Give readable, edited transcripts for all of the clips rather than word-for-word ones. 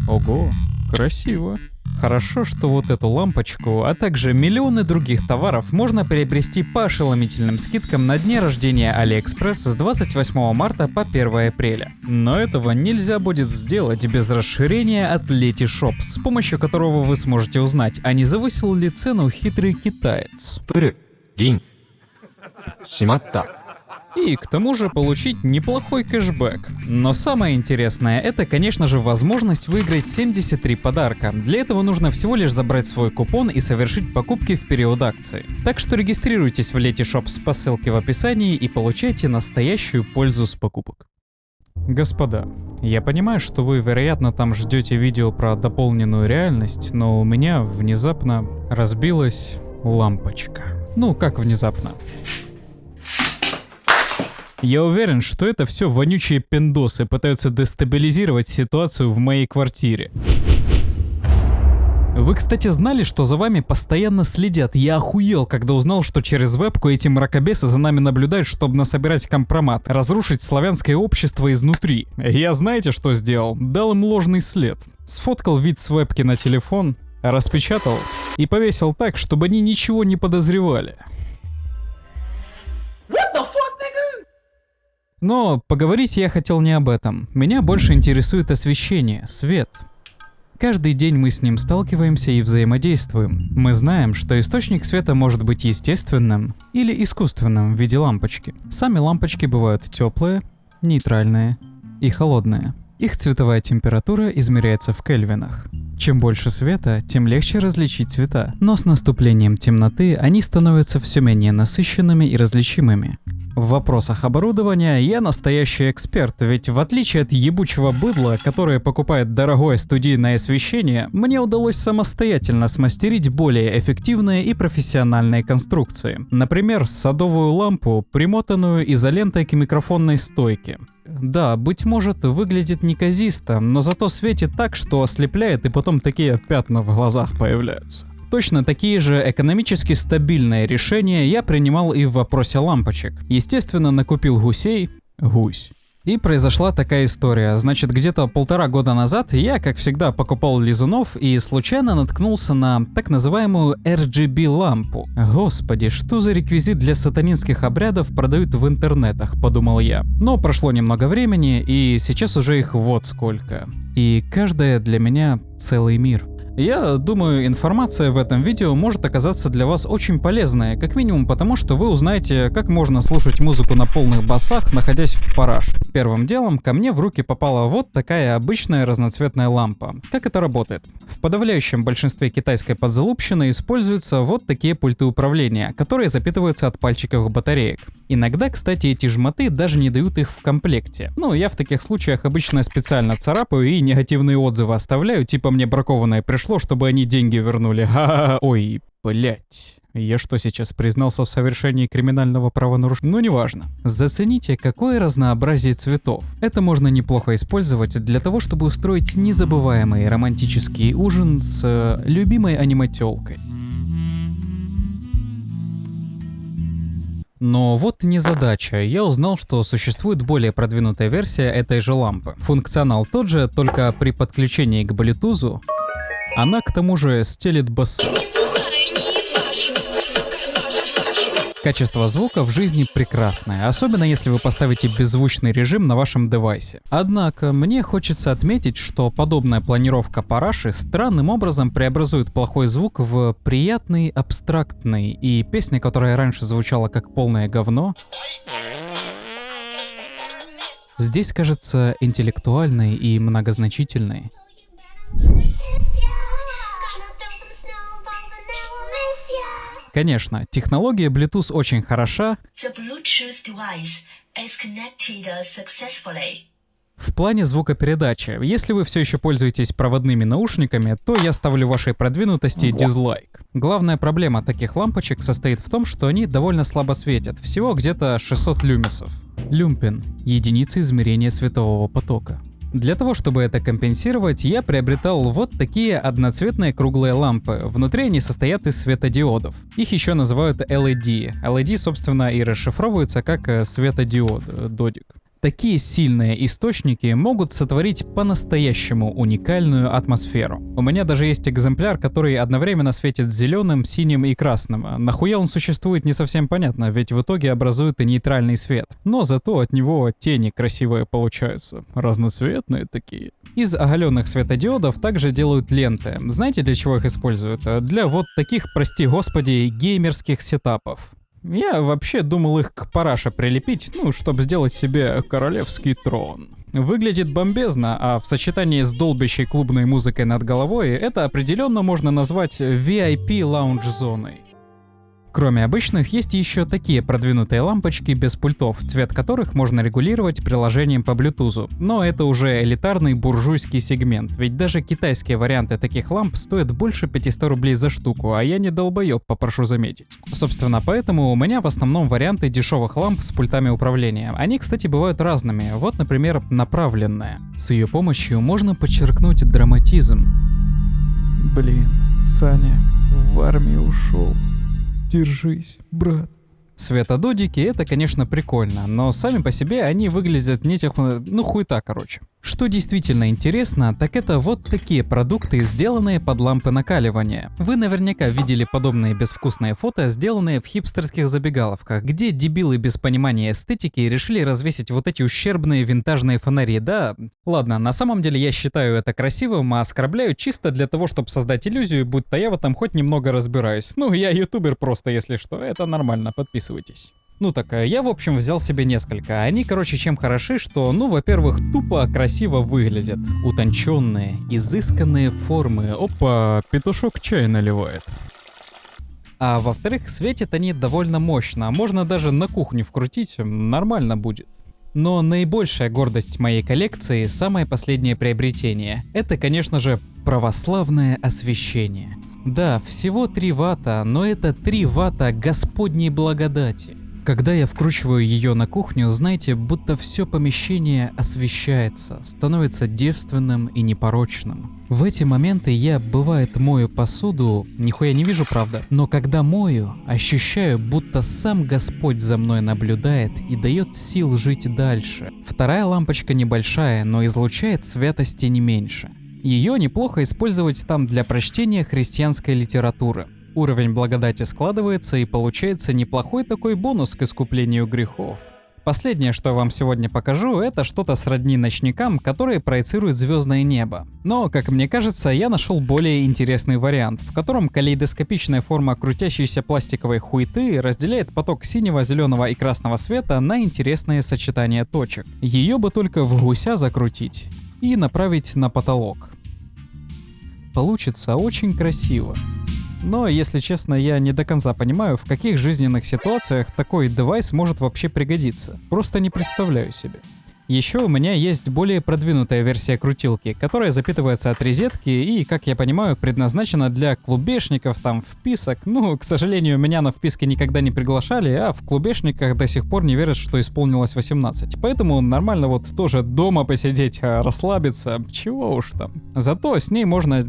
Ого, красиво. Хорошо, что вот эту лампочку, а также миллионы других товаров можно приобрести по ошеломительным скидкам на дне рождения AliExpress с 28 марта по 1 апреля. Но этого нельзя будет сделать без расширения от Letishop, с помощью которого вы сможете узнать, а не завысил ли цену хитрый китаец. И к тому же получить неплохой кэшбэк. Но самое интересное — это, конечно же, возможность выиграть 73 подарка. Для этого нужно всего лишь забрать свой купон и совершить покупки в период акции. Так что регистрируйтесь в Letishop по ссылке в описании и получайте настоящую пользу с покупок. Господа, я понимаю, что вы, вероятно, там ждете видео про дополненную реальность, но у меня внезапно разбилась лампочка. Ну, как внезапно? Я уверен, что это все вонючие пиндосы пытаются дестабилизировать ситуацию в моей квартире. Вы, кстати, знали, что за вами постоянно следят? Я охуел, когда узнал, что через вебку эти мракобесы за нами наблюдают, чтобы насобирать компромат, разрушить славянское общество изнутри. Я знаете, что сделал? Дал им ложный след. Сфоткал вид с вебки на телефон, распечатал и повесил так, чтобы они ничего не подозревали. Но поговорить я хотел не об этом. Меня больше интересует освещение, свет. Каждый день мы с ним сталкиваемся и взаимодействуем. Мы знаем, что источник света может быть естественным или искусственным в виде лампочки. Сами лампочки бывают теплые, нейтральные и холодные. Их цветовая температура измеряется в кельвинах. Чем больше света, тем легче различить цвета. Но с наступлением темноты они становятся все менее насыщенными и различимыми. В вопросах оборудования я настоящий эксперт, ведь в отличие от ебучего быдла, которое покупает дорогое студийное освещение, мне удалось самостоятельно смастерить более эффективные и профессиональные конструкции. Например, садовую лампу, примотанную изолентой к микрофонной стойке. Да, быть может, выглядит неказисто, но зато светит так, что ослепляет, и потом такие пятна в глазах появляются. Точно такие же экономически стабильные решения я принимал и в вопросе лампочек. Естественно, накупил гусей. И произошла такая история. Значит, где-то 1,5 года назад я, как всегда, покупал лизунов и случайно наткнулся на так называемую RGB-лампу. Господи, что за реквизит для сатанинских обрядов продают в интернетах, подумал я. Но прошло немного времени, и сейчас уже их вот сколько. И каждая для меня целый мир. Я думаю, информация в этом видео может оказаться для вас очень полезной, как минимум потому, что вы узнаете, как можно слушать музыку на полных басах, находясь в параше. Первым делом ко мне в руки попала вот такая обычная разноцветная лампа. Как это работает? В подавляющем большинстве китайской подзалупщины используются вот такие пульты управления, которые запитываются от пальчиковых батареек. Иногда, кстати, эти жмоты даже не дают их в комплекте. Ну, я в таких случаях обычно специально царапаю и негативные отзывы оставляю, типа мне бракованное пришло, чтобы они деньги вернули. Ха-ха-ха. Ой, блять. Я что, сейчас признался в совершении криминального правонарушения? Ну, неважно. Зацените, какое разнообразие цветов. Это можно неплохо использовать для того, чтобы устроить незабываемый романтический ужин с любимой аниме-тёлкой. Но вот незадача. Я узнал, что существует более продвинутая версия этой же лампы. Функционал тот же, только при подключении к Bluetooth она к тому же стелит басы. Качество звука в жизни прекрасное, особенно если вы поставите беззвучный режим на вашем девайсе. Однако, мне хочется отметить, что подобная планировка параши странным образом преобразует плохой звук в приятный, абстрактный, и песня, которая раньше звучала как полное говно, здесь кажется интеллектуальной и многозначительной. Конечно, технология Bluetooth очень хороша в плане звукопередачи. Если вы все еще пользуетесь проводными наушниками, то я ставлю вашей продвинутости дизлайк. Главная проблема таких лампочек состоит в том, что они довольно слабо светят, всего где-то 600 люмисов. Люмпен — единица измерения светового потока. Для того, чтобы это компенсировать, я приобретал вот такие одноцветные круглые лампы. Внутри они состоят из светодиодов. Их еще называют LED. LED, собственно, и расшифровывается как светодиод, додик. Такие сильные источники могут сотворить по-настоящему уникальную атмосферу. У меня даже есть экземпляр, который одновременно светит зеленым, синим и красным. Нахуя он существует, не совсем понятно, ведь в итоге образует и нейтральный свет. Но зато от него тени красивые получаются. Разноцветные такие. Из оголенных светодиодов также делают ленты. Знаете, для чего их используют? Для вот таких, прости господи, геймерских сетапов. Я вообще думал их к параше прилепить, чтобы сделать себе королевский трон. Выглядит бомбезно, а в сочетании с долбящей клубной музыкой над головой это определенно можно назвать VIP лаунж-зоной. Кроме обычных, есть еще такие продвинутые лампочки без пультов, цвет которых можно регулировать приложением по Bluetooth. Но это уже элитарный буржуйский сегмент, ведь даже китайские варианты таких ламп стоят больше 500 рублей за штуку, а я не долбоеб, попрошу заметить. Собственно, поэтому у меня в основном варианты дешевых ламп с пультами управления. Они, кстати, бывают разными. Вот, например, направленная. С ее помощью можно подчеркнуть драматизм. Блин, Саня в армию ушел. Держись, брат. Светододики — это, конечно, прикольно, но сами по себе они выглядят не тех... хуета, короче. Что действительно интересно, так это вот такие продукты, сделанные под лампы накаливания. Вы наверняка видели подобные безвкусные фото, сделанные в хипстерских забегаловках, где дебилы без понимания эстетики решили развесить вот эти ущербные винтажные фонари, да? Ладно, на самом деле я считаю это красивым, а оскорбляю чисто для того, чтобы создать иллюзию, будто я в этом хоть немного разбираюсь. Я ютубер просто, если что, это нормально, подписывайтесь. Я, в общем, взял себе несколько. Они, чем хороши, что, во-первых, тупо красиво выглядят. Утонченные, изысканные формы. Опа, петушок чай наливает. А во-вторых, светят они довольно мощно. Можно даже на кухню вкрутить, нормально будет. Но наибольшая гордость моей коллекции, самое последнее приобретение, это, конечно же, православное освещение. Да, всего 3 ватта, но это 3 ватта Господней благодати. Когда я вкручиваю ее на кухню, знаете, будто все помещение освещается, становится девственным и непорочным. В эти моменты я, бывает, мою посуду, нихуя не вижу, правда, но когда мою, ощущаю, будто сам Господь за мной наблюдает и дает сил жить дальше. Вторая лампочка небольшая, но излучает святости не меньше. Ее неплохо использовать там для прочтения христианской литературы. Уровень благодати складывается и получается неплохой такой бонус к искуплению грехов. Последнее, что я вам сегодня покажу, это что-то сродни ночникам, которые проецируют звездное небо. Но, как мне кажется, я нашел более интересный вариант, в котором калейдоскопичная форма крутящейся пластиковой хуеты разделяет поток синего, зеленого и красного света на интересные сочетания точек. Ее бы только в гуся закрутить и направить на потолок. Получится очень красиво. Но, если честно, я не до конца понимаю, в каких жизненных ситуациях такой девайс может вообще пригодиться. Просто не представляю себе. Еще у меня есть более продвинутая версия крутилки, которая запитывается от розетки и, как я понимаю, предназначена для клубешников, там, вписок. К сожалению, меня на вписки никогда не приглашали, а в клубешниках до сих пор не верят, что исполнилось 18. Поэтому нормально тоже дома посидеть, расслабиться, чего уж там. Зато с ней можно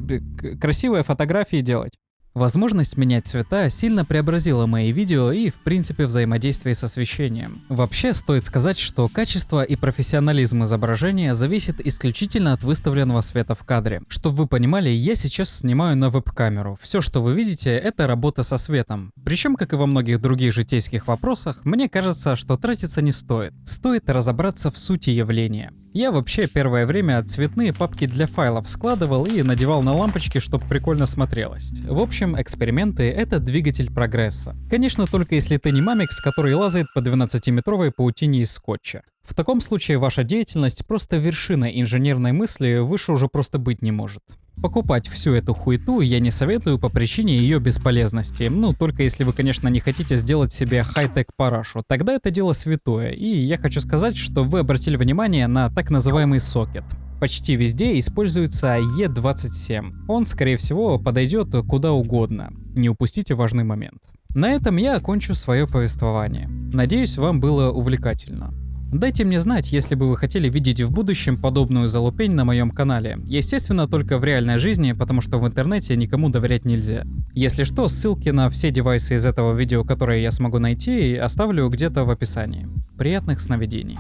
красивые фотографии делать. Возможность менять цвета сильно преобразила мои видео и, в принципе, взаимодействие с освещением. Вообще, стоит сказать, что качество и профессионализм изображения зависит исключительно от выставленного света в кадре. Чтобы вы понимали, я сейчас снимаю на веб-камеру. Все, что вы видите, это работа со светом. Причем, как и во многих других житейских вопросах, мне кажется, что тратиться не стоит. Стоит разобраться в сути явления. Я вообще первое время цветные папки для файлов складывал и надевал на лампочки, чтобы прикольно смотрелось. В общем, эксперименты — это двигатель прогресса. Конечно, только если ты не мамикс, который лазает по 12-метровой паутине из скотча. В таком случае ваша деятельность просто вершина инженерной мысли, выше уже просто быть не может. Покупать всю эту хуету я не советую по причине ее бесполезности. Только если вы, конечно, не хотите сделать себе хай-тек парашу. Тогда это дело святое. И я хочу сказать, что вы обратили внимание на так называемый сокет. Почти везде используется E27. Он, скорее всего, подойдет куда угодно. Не упустите важный момент. На этом я окончу свое повествование. Надеюсь, вам было увлекательно. Дайте мне знать, если бы вы хотели видеть в будущем подобную залупень на моем канале. Естественно, только в реальной жизни, потому что в интернете никому доверять нельзя. Если что, ссылки на все девайсы из этого видео, которые я смогу найти, оставлю где-то в описании. Приятных сновидений.